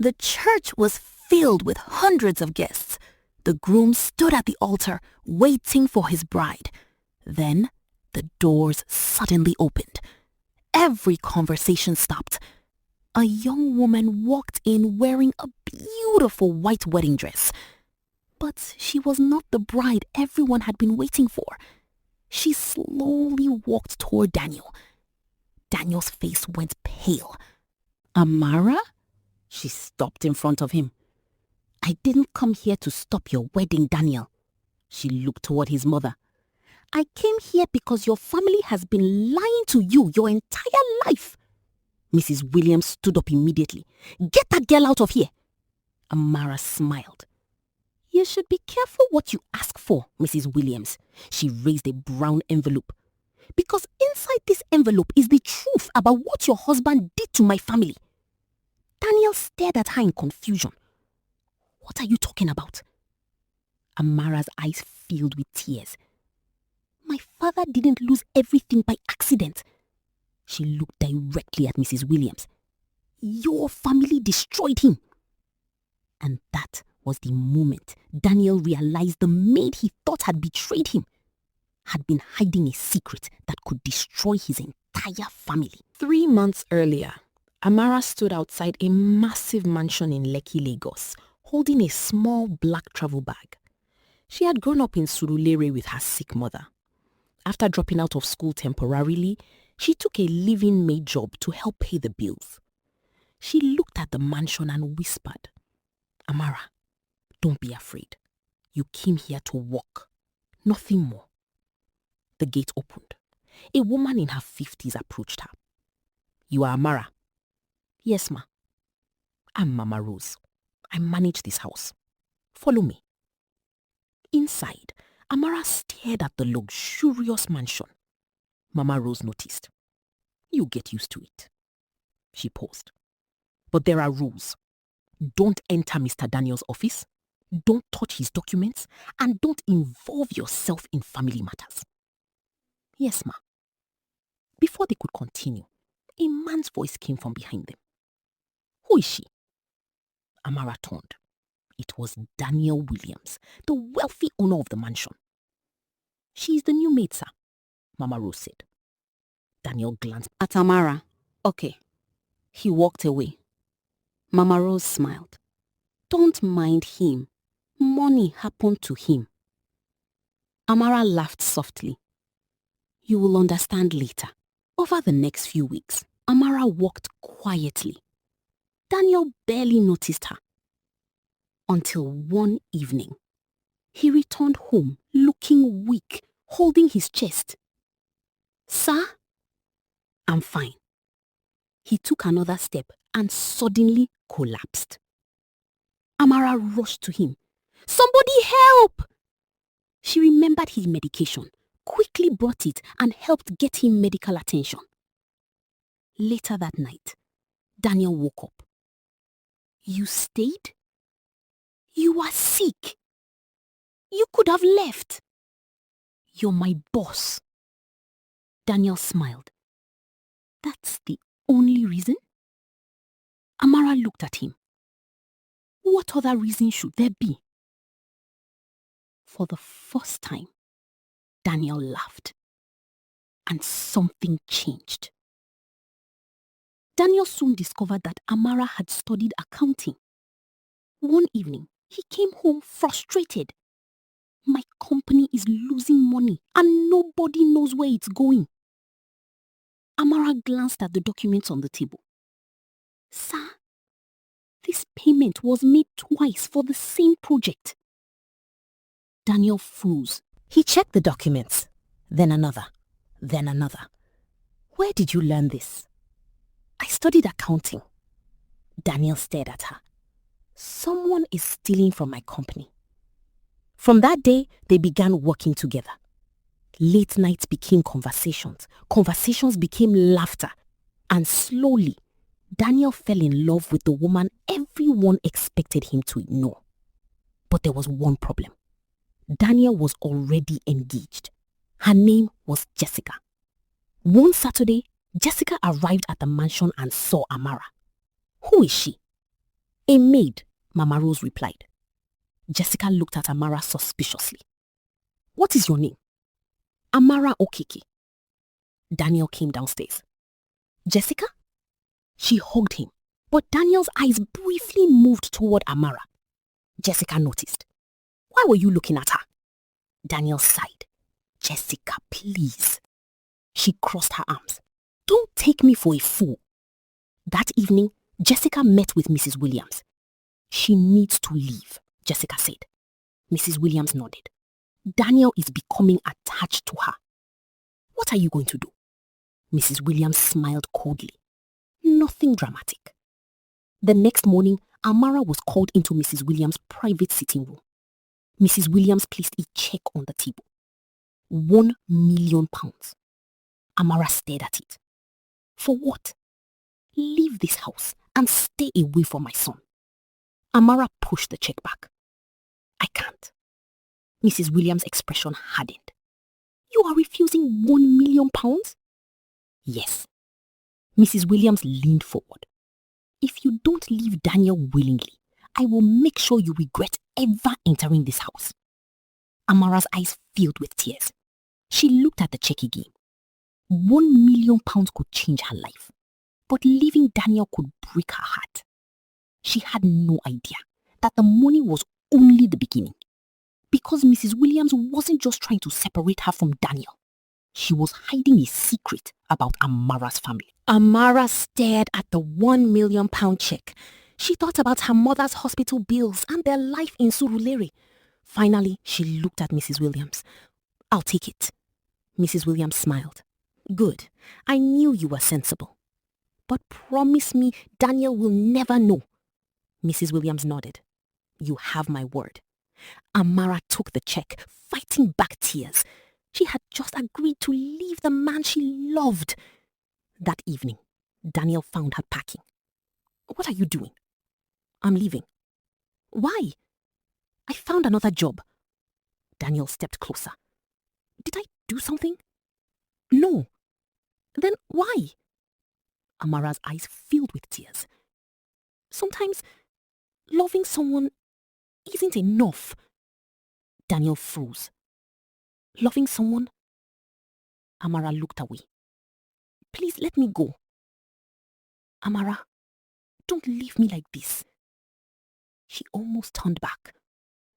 The church was filled with hundreds of guests. The groom stood at the altar, waiting for his bride. Then, the doors suddenly opened. Every conversation stopped. A young woman walked in wearing a beautiful white wedding dress. But she was not the bride everyone had been waiting for. She slowly walked toward Daniel. Daniel's face went pale. Amara? She stopped in front of him. I didn't come here to stop your wedding, Daniel. She looked toward his mother. I came here because your family has been lying to you your entire life. Mrs. Williams stood up immediately. Get that girl out of here. Amara smiled. You should be careful what you ask for, Mrs. Williams. She raised a brown envelope. Because inside this envelope is the truth about what your husband did to my family. Daniel stared at her in confusion. What are you talking about? Amara's eyes filled with tears. My father didn't lose everything by accident. She looked directly at Mrs. Williams. Your family destroyed him. And that was the moment Daniel realized the maid he thought had betrayed him had been hiding a secret that could destroy his entire family. 3 months earlier, Amara stood outside a massive mansion in Lekki, Lagos, holding a small black travel bag. She had grown up in Surulere with her sick mother. After dropping out of school temporarily, she took a living maid job to help pay the bills. She looked at the mansion and whispered, Amara, don't be afraid. You came here to work, nothing more. The gate opened. A woman in her 50s approached her. You are Amara? Yes, ma. I'm Mama Rose. I manage this house. Follow me. Inside, Amara stared at the luxurious mansion. Mama Rose noticed. You get used to it. She paused. But there are rules. Don't enter Mr. Daniel's office. Don't touch his documents. And don't involve yourself in family matters. Yes, ma. Before they could continue, a man's voice came from behind them. Who is she? Amara turned. It was Daniel Williams, the wealthy owner of the mansion. She is the new maid, sir, Mama Rose said. Daniel glanced at Amara. Okay. He walked away. Mama Rose smiled. Don't mind him. Money happened to him. Amara laughed softly. You will understand later. Over the next few weeks, Amara walked quietly. Daniel barely noticed her. Until one evening, he returned home looking weak, holding his chest. Sir? I'm fine. He took another step and suddenly collapsed. Amara rushed to him. Somebody help! She remembered his medication, quickly brought it and helped get him medical attention. Later that night, Daniel woke up. You stayed? You are sick. You could have left. You're my boss. Daniel smiled. That's the only reason? Amara looked at him. What other reason should there be? For the first time, Daniel laughed. And something changed. Daniel soon discovered that Amara had studied accounting. One evening, he came home frustrated. My company is losing money and nobody knows where it's going. Amara glanced at the documents on the table. Sir, this payment was made twice for the same project. Daniel froze. He checked the documents, then another. Where did you learn this? I studied accounting. Daniel stared at her. Someone is stealing from my company. From that day, they began working together. Late nights became conversations. Conversations became laughter. And slowly, Daniel fell in love with the woman everyone expected him to ignore. But there was one problem. Daniel was already engaged. Her name was Jessica. One Saturday, Jessica arrived at the mansion and saw Amara. Who is she? A maid, Mama Rose replied. Jessica looked at Amara suspiciously. What is your name? Amara Okiki. Daniel came downstairs. Jessica? She hugged him, but Daniel's eyes briefly moved toward Amara. Jessica noticed. Why were you looking at her? Daniel sighed. Jessica, please. She crossed her arms. Don't take me for a fool. That evening, Jessica met with Mrs. Williams. She needs to leave, Jessica said. Mrs. Williams nodded. Daniel is becoming attached to her. What are you going to do? Mrs. Williams smiled coldly. Nothing dramatic. The next morning, Amara was called into Mrs. Williams' private sitting room. Mrs. Williams placed a check on the table. £1 million. Amara stared at it. For what? Leave this house and stay away from my son. Amara pushed the check back. I can't. Mrs. Williams' expression hardened. You are refusing £1 million? Yes. Mrs. Williams leaned forward. If you don't leave Daniel willingly, I will make sure you regret ever entering this house. Amara's eyes filled with tears. She looked at the check again. £1 million could change her life, but leaving Daniel could break her heart. She had no idea that the money was only the beginning. Because Mrs. Williams wasn't just trying to separate her from Daniel. She was hiding a secret about Amara's family. Amara stared at the £1 million check. She thought about her mother's hospital bills and their life in Surulere. Finally, she looked at Mrs. Williams. I'll take it. Mrs. Williams smiled. Good. I knew you were sensible. But promise me Daniel will never know. Mrs. Williams nodded. You have my word. Amara took the check, fighting back tears. She had just agreed to leave the man she loved. That evening, Daniel found her packing. What are you doing? I'm leaving. Why? I found another job. Daniel stepped closer. Did I do something? No. Then why? Amara's eyes filled with tears. Sometimes loving someone isn't enough. Daniel froze. Loving someone? Amara looked away. Please let me go. Amara, don't leave me like this. She almost turned back,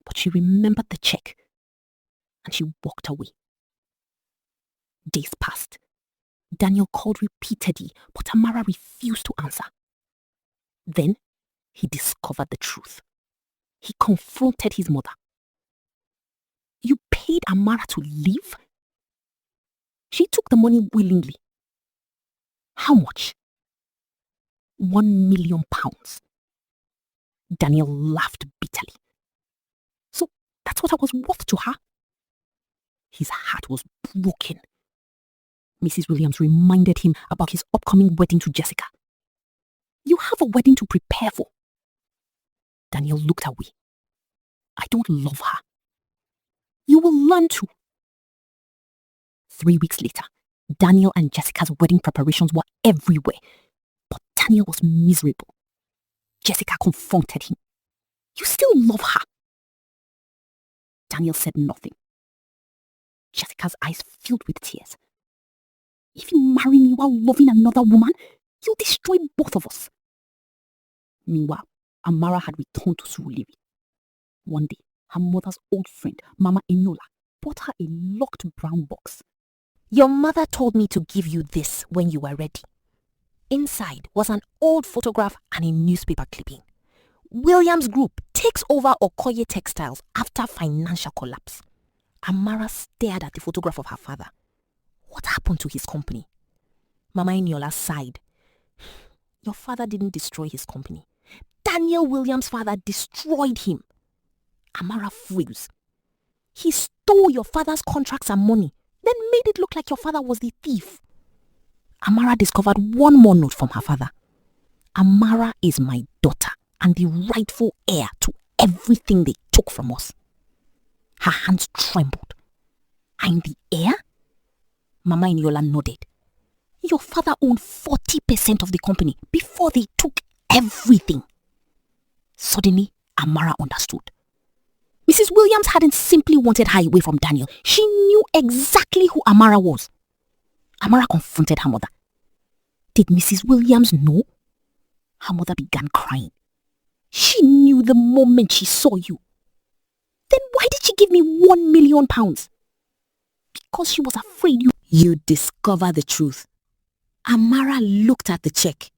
but she remembered the check and she walked away. Days passed. Daniel called repeatedly, but Amara refused to answer. Then he discovered the truth. He confronted his mother. You paid Amara to leave? She took the money willingly. How much? £1 million. Daniel laughed bitterly. So that's what I was worth to her? His heart was broken. Mrs. Williams reminded him about his upcoming wedding to Jessica. You have a wedding to prepare for. Daniel looked away. I don't love her. You will learn to. 3 weeks later, Daniel and Jessica's wedding preparations were everywhere. But Daniel was miserable. Jessica confronted him. You still love her. Daniel said nothing. Jessica's eyes filled with tears. If you marry me while loving another woman, you'll destroy both of us. Meanwhile, Amara had returned to Surulere. One day, her mother's old friend, Mama Eniola, bought her a locked brown box. Your mother told me to give you this when you were ready. Inside was an old photograph and a newspaper clipping. Williams Group takes over Okoye Textiles after financial collapse. Amara stared at the photograph of her father. What happened to his company? Mama Eniola sighed. Your father didn't destroy his company. Daniel Williams' father destroyed him. Amara froze. He stole your father's contracts and money, then made it look like your father was the thief. Amara discovered one more note from her father. Amara is my daughter and the rightful heir to everything they took from us. Her hands trembled. I'm the heir? Mama Eniola nodded. Your father owned 40% of the company before they took everything. Suddenly, Amara understood. Mrs. Williams hadn't simply wanted her away from Daniel. She knew exactly who Amara was. Amara confronted her mother. Did Mrs. Williams know? Her mother began crying. She knew the moment she saw you. Then why did she give me £1 million? Because she was afraid you'd discover the truth. Amara looked at the check.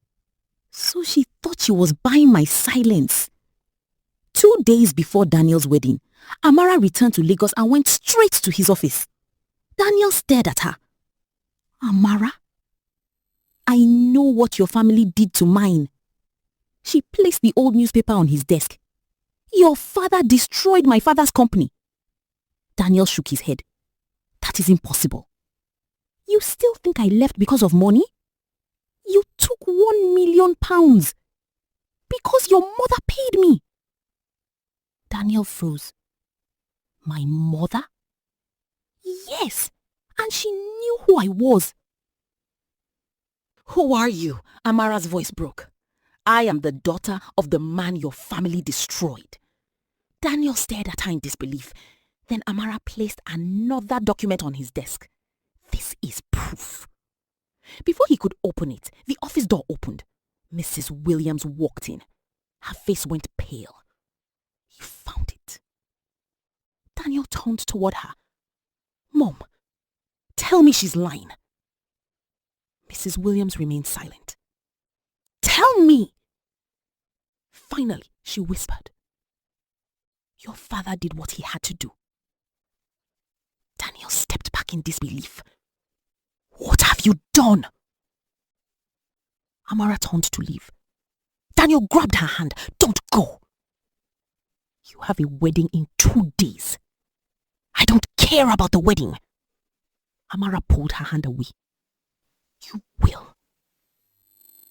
So she thought she was buying my silence. 2 days before Daniel's wedding, Amara returned to Lagos and went straight to his office. Daniel stared at her. Amara, I know what your family did to mine. She placed the old newspaper on his desk. Your father destroyed my father's company. Daniel shook his head. That is impossible. You still think I left because of money? You took £1 million because your mother paid me. Daniel froze. My mother? Yes, and she knew who I was. Who are you? Amara's voice broke. I am the daughter of the man your family destroyed. Daniel stared at her in disbelief. Then Amara placed another document on his desk. This is proof. Before he could open it, the office door opened. Mrs. Williams walked in. Her face went pale. You found it. Daniel turned toward her. Mom, tell me she's lying. Mrs. Williams remained silent. Tell me! Finally, she whispered. Your father did what he had to do. Daniel stepped back in disbelief. What have you done? Amara turned to leave. Daniel grabbed her hand. Don't go. You have a wedding in 2 days. I don't care about the wedding. Amara pulled her hand away. You will.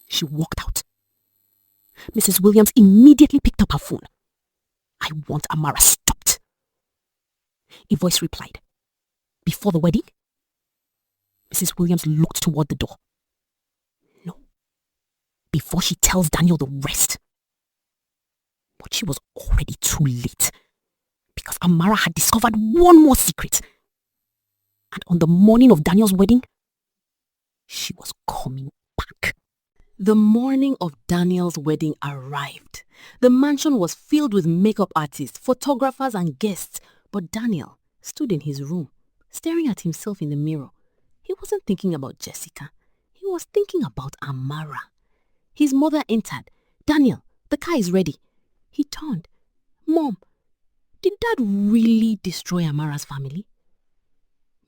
She walked out. Mrs. Williams immediately picked up her phone. I want Amara stopped. A voice replied. Before the wedding? Mrs. Williams looked toward the door. No. Before she tells Daniel the rest. But she was already too late. Because Amara had discovered one more secret. And on the morning of Daniel's wedding, she was coming back. The morning of Daniel's wedding arrived. The mansion was filled with makeup artists, photographers and guests. But Daniel stood in his room, staring at himself in the mirror. He wasn't thinking about Jessica. He was thinking about Amara. His mother entered. Daniel, the car is ready. He turned. Mom, did Dad really destroy Amara's family?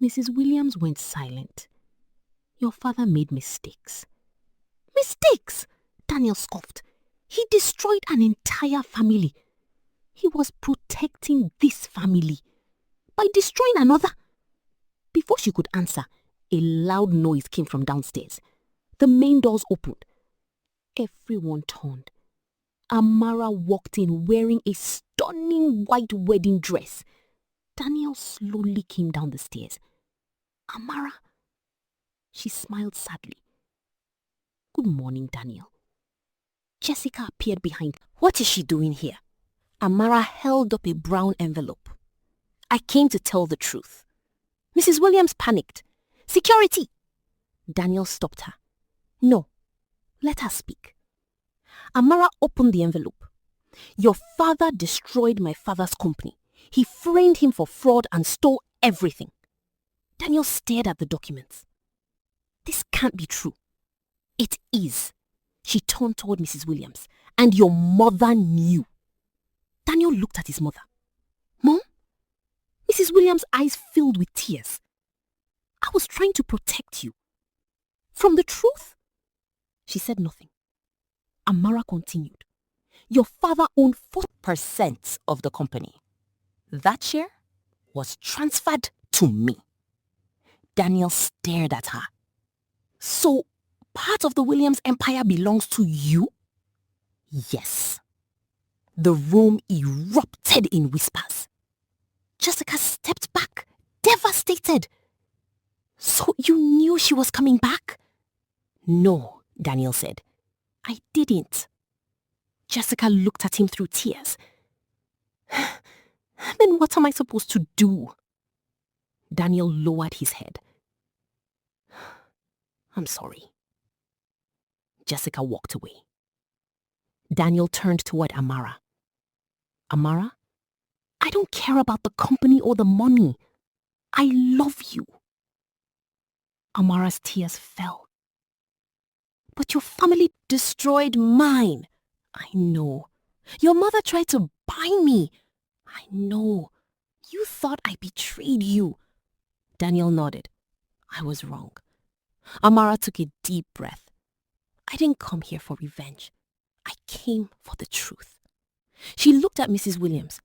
Mrs. Williams went silent. Your father made mistakes. Mistakes? Daniel scoffed. He destroyed an entire family. He was protecting this family by destroying another. Before she could answer, a loud noise came from downstairs. The main doors opened. Everyone turned. Amara walked in wearing a stunning white wedding dress. Daniel slowly came down the stairs. Amara? She smiled sadly. Good morning, Daniel. Jessica appeared behind. What is she doing here? Amara held up a brown envelope. I came to tell the truth. Mrs. Williams panicked. Security! Daniel stopped her. No, let her speak. Amara opened the envelope. Your father destroyed my father's company. He framed him for fraud and stole everything. Daniel stared at the documents. This can't be true. It is. She turned toward Mrs. Williams. And your mother knew. Daniel looked at his mother. Mom? Mrs. Williams' eyes filled with tears. I was trying to protect you. From the truth? She said nothing. Amara continued. Your father owned 4% of the company. That share was transferred to me. Daniel stared at her. So, part of the Williams empire belongs to you? Yes. The room erupted in whispers. Jessica stepped back, devastated. So you knew she was coming back? No, Daniel said. I didn't. Jessica looked at him through tears. Then what am I supposed to do? Daniel lowered his head. I'm sorry. Jessica walked away. Daniel turned toward Amara. Amara, I don't care about the company or the money. I love you. Amara's tears fell. But your family destroyed mine. I know. Your mother tried to buy me. I know. You thought I betrayed you. Daniel nodded. I was wrong. Amara took a deep breath. I didn't come here for revenge. I came for the truth. She looked at Mrs. Williams,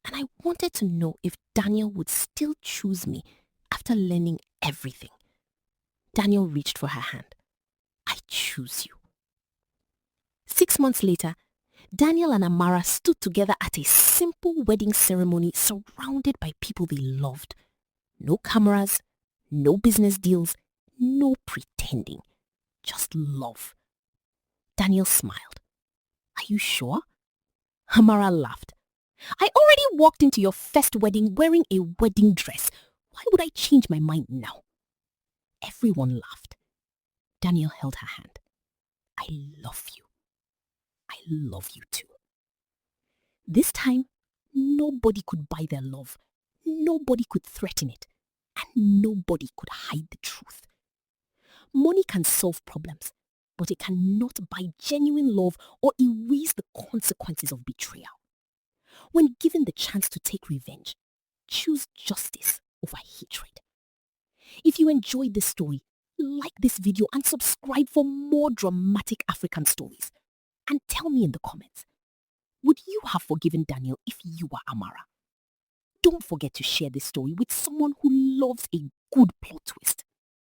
and I wanted to know if Daniel would still choose me after learning everything. Daniel reached for her hand. I choose you. 6 months later, Daniel and Amara stood together at a simple wedding ceremony surrounded by people they loved. No cameras, no business deals, no pretending. Just love. Daniel smiled. Are you sure? Amara laughed. I already walked into your first wedding wearing a wedding dress. Why would I change my mind now? Everyone laughed. Daniel held her hand. I love you. I love you too. This time, nobody could buy their love. Nobody could threaten it. And nobody could hide the truth. Money can solve problems, but it cannot buy genuine love or erase the consequences of betrayal. When given the chance to take revenge, choose justice over hatred. If you enjoyed this story, like this video and subscribe for more dramatic African stories. And tell me in the comments, would you have forgiven Daniel if you were Amara? Don't forget to share this story with someone who loves a good plot twist.